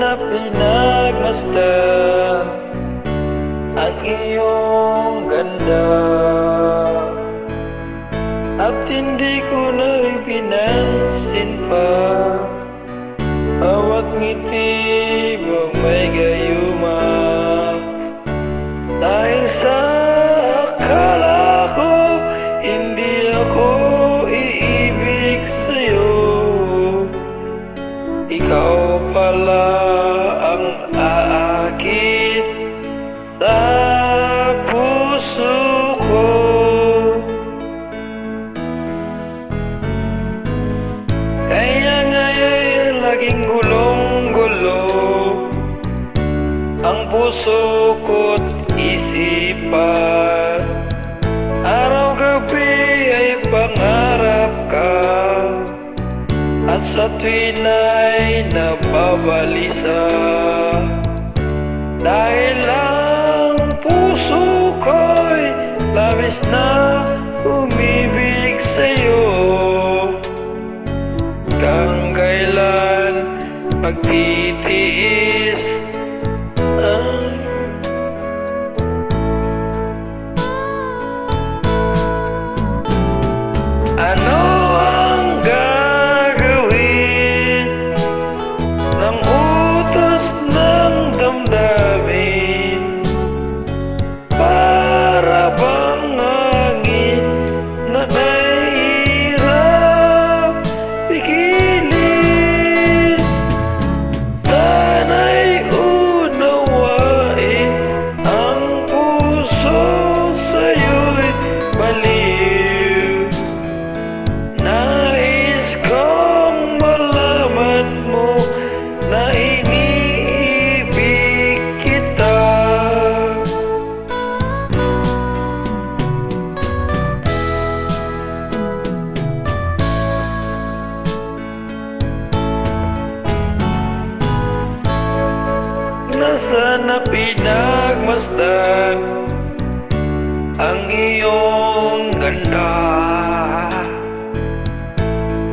na pinagmasdan ang iyong ganda, at hindi ko na pinansin pa bawat ngiti mo may gayuma. Dahil sa akala ko hindi ako iibig sa'yo, ikaw pala ang aakit sa puso ko. Kaya ngayon laging gulong-gulo ang puso ko't isipan. Araw-gabi ay pangarap ka, at sa tuwin ay nababalisa. Dahil ang puso ko'y labis na umibig sa'yo, kang kailan pagtitiis ano ang gagawin ng utos ng damdamin? Para bang hangin na nahihirap pigilin. Sana'y unawain ang puso sa'yo'y baliw. Nais kong malaman mo na iniibig kita. Nasaan na pinagmasdan ang iyong ganda,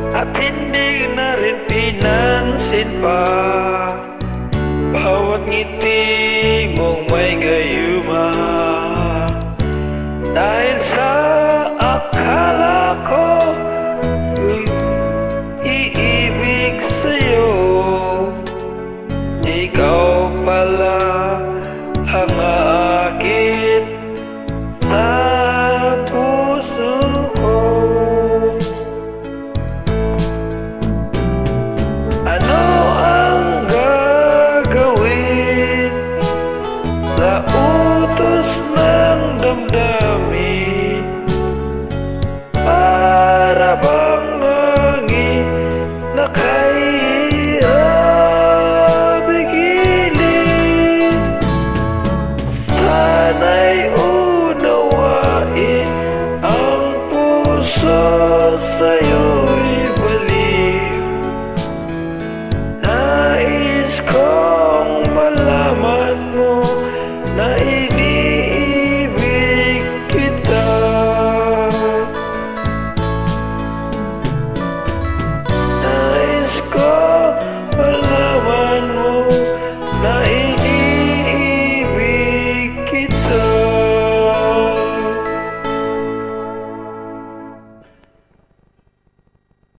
at hindi na rin pinansin pa bawat ngiti mong may gayuma. Dahil sa akala